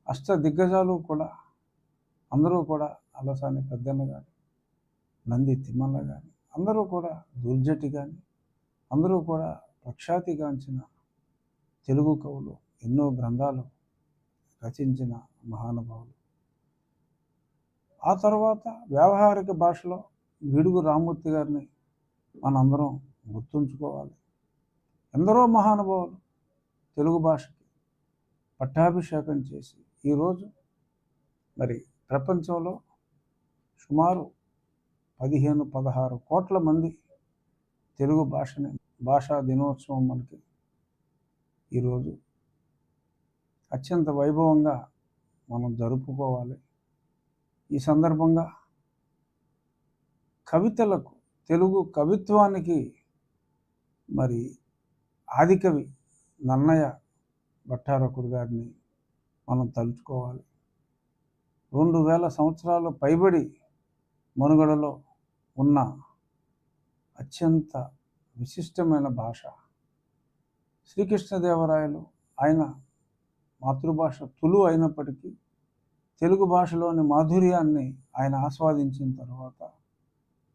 అష్ట దిగ్గజాలు కూడా అందరూ కూడా అలసాని పెద్దన్న కానీ, నంది తిమ్మన్న కానీ, అందరూ కూడా దుర్జటి కానీ, అందరూ కూడా ప్రఖ్యాతిగాంచిన తెలుగు కవులు, ఎన్నో గ్రంథాలు రచించిన మహానుభావులు. ఆ తర్వాత వ్యావహారిక భాషలో గిడుగు రామ్మూర్తి గారిని మనందరం గుర్తుంచుకోవాలి. ఎందరో మహానుభావులు తెలుగు భాషకి పట్టాభిషేకం చేసి ఈరోజు మరి ప్రపంచంలో సుమారు 15-16 కోట్ల మంది తెలుగు భాషా దినోత్సవం మనకి ఈరోజు అత్యంత వైభవంగా మనం జరుపుకోవాలి. ఈ సందర్భంగా కవితలకు, తెలుగు కవిత్వానికి మరి ఆదికవి నన్నయ భట్టారకుడు గారిని మనం తలుచుకోవాలి. 2000 సంవత్సరాలు పైబడి మనుగడలో ఉన్న అత్యంత విశిష్టమైన భాష. శ్రీకృష్ణదేవరాయలు ఆయన మాతృభాష తులు అయినప్పటికీ తెలుగు భాషలోని మాధుర్యాన్ని ఆయన ఆస్వాదించిన తర్వాత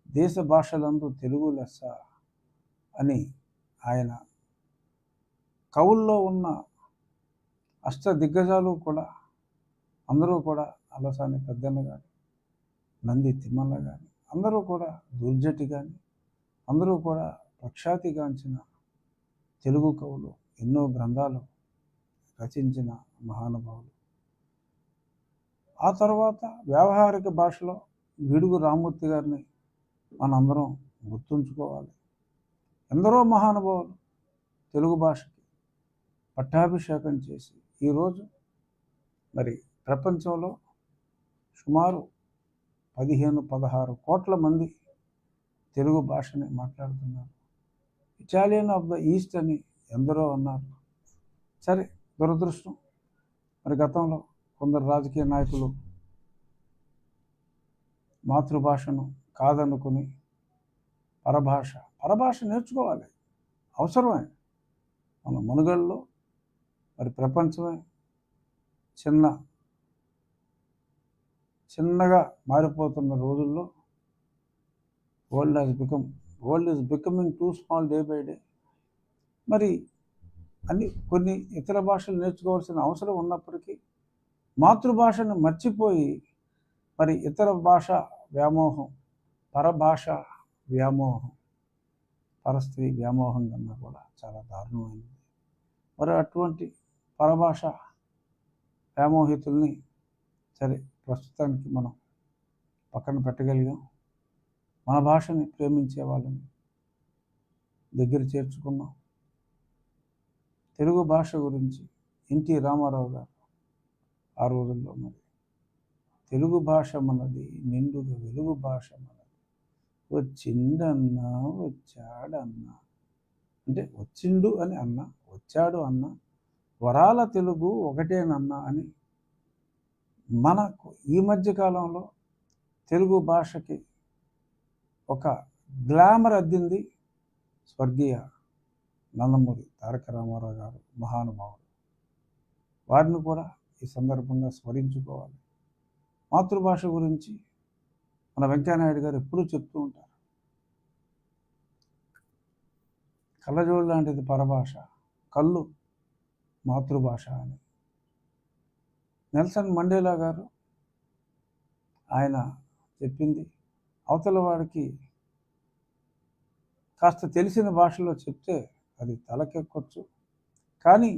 దేశ భాషలందు తెలుగు లెస్స అని ఆయన కవుల్లో ఉన్న అష్ట దిగ్గజాలు కూడా అందరూ కూడా అలసాని పెద్దన్న కానీ, నంది తిమ్మన్న కానీ, అందరూ కూడా దుర్జటి కానీ, అందరూ కూడా ప్రఖ్యాతిగాంచిన తెలుగు కవులు, ఎన్నో గ్రంథాలు రచించిన మహానుభావులు. ఆ తర్వాత వ్యావహారిక భాషలో గిడుగు రామ్మూర్తి గారిని మనందరం గుర్తుంచుకోవాలి. ఎందరో మహానుభావులు తెలుగు భాషకి పట్టాభిషేకం చేసి ఈరోజు మరి ప్రపంచంలో సుమారు 15-16 కోట్ల మంది తెలుగు భాషని మాట్లాడుతున్నారు. ఇటాలియన్ ఆఫ్ ద ఈస్ట్ అని ఎందరో అన్నారు. సరే, దురదృష్టం మరి గతంలో కొందరు రాజకీయ నాయకులు మాతృభాషను కాదనుకుని పరభాష నేర్చుకోవాలి, అవసరమే. మన మనుగడలో మరి ప్రపంచమే చిన్నగా మారిపోతున్న రోజుల్లో world is becoming two small day by day. మరి కొన్ని ఇతర భాషలు నేర్చుకోవాల్సిన అవసరం ఉన్నప్పటికీ మాతృభాషను మర్చిపోయి మరి ఇతర భాష వ్యామోహం, పరభాష వ్యామోహం, పరస్త్రీ వ్యామోహం కన్నా కూడా చాలా దారుణమైనది. మరి అటువంటి పరభాష వ్యామోహితుల్ని సరే ప్రస్తుతానికి మనం పక్కన పెట్టగలిగాం. మన భాషని ప్రేమించే వాళ్ళని దగ్గర చేర్చుకున్నాం. తెలుగు భాష గురించి ఎన్టీ రామారావు గారు ఆ రోజుల్లో మరి తెలుగు భాష మనది, నిండుగా వెలుగు భాష మనది, వచ్చిండన్నా వచ్చాడన్నా, అంటే వచ్చిండు అని అన్నా, వచ్చాడు అన్నా, వరాల తెలుగు ఒకటేనన్నా అని మనకు ఈ మధ్య కాలంలో తెలుగు భాషకి ఒక గ్లామర్ అద్దింది స్వర్గీయ నందమూరి తారక రామారావు గారు, మహానుభావుడు. వారిని కూడా ఈ సందర్భంగా స్మరించుకోవాలి. మాతృభాష గురించి మన వెంకయ్యనాయుడు గారు ఎప్పుడూ చెప్తూ ఉంటారు, కళ్ళజోడు లాంటిది పరభాష, కళ్ళు మాతృభాష అని. నెల్సన్ మండేలా గారు ఆయన చెప్పింది, అవతల వాడికి కాస్త తెలిసిన భాషలో చెప్తే అది తలకెక్కొచ్చు, కానీ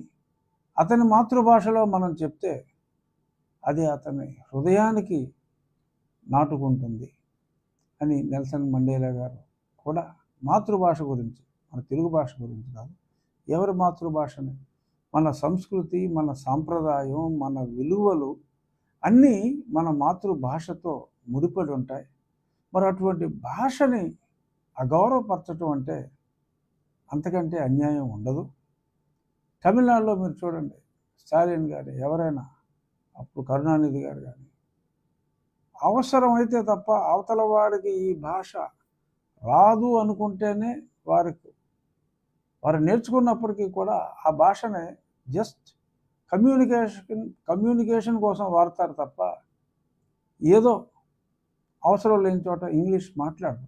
అతని మాతృభాషలో మనం చెప్తే అది అతని హృదయానికి నాటుకుంటుంది అని నెల్సన్ మండేలా గారు కూడా మాతృభాష గురించి, మన తెలుగు భాష గురించి కాదు, ఎవరి మాతృభాషని, మన సంస్కృతి, మన సాంప్రదాయం, మన విలువలు అన్నీ మన మాతృభాషతో ముడిపడి ఉంటాయి. మరి అటువంటి భాషని అగౌరవపరచడం అంటే అంతకంటే అన్యాయం ఉండదు. తమిళనాడులో మీరు చూడండి, స్టాలిన్ గారు, ఎవరైనా అప్పుడు కరుణానిధి గారు కానీ, అవసరమైతే తప్ప అవతల వాడికి ఈ భాష రాదు అనుకుంటేనే వారు నేర్చుకున్నప్పటికీ కూడా ఆ భాషనే జస్ట్ కమ్యూనికేషన్ కోసం వాడతారు తప్ప ఏదో అవసరం లేని చోట ఇంగ్లీష్ మాట్లాడరు.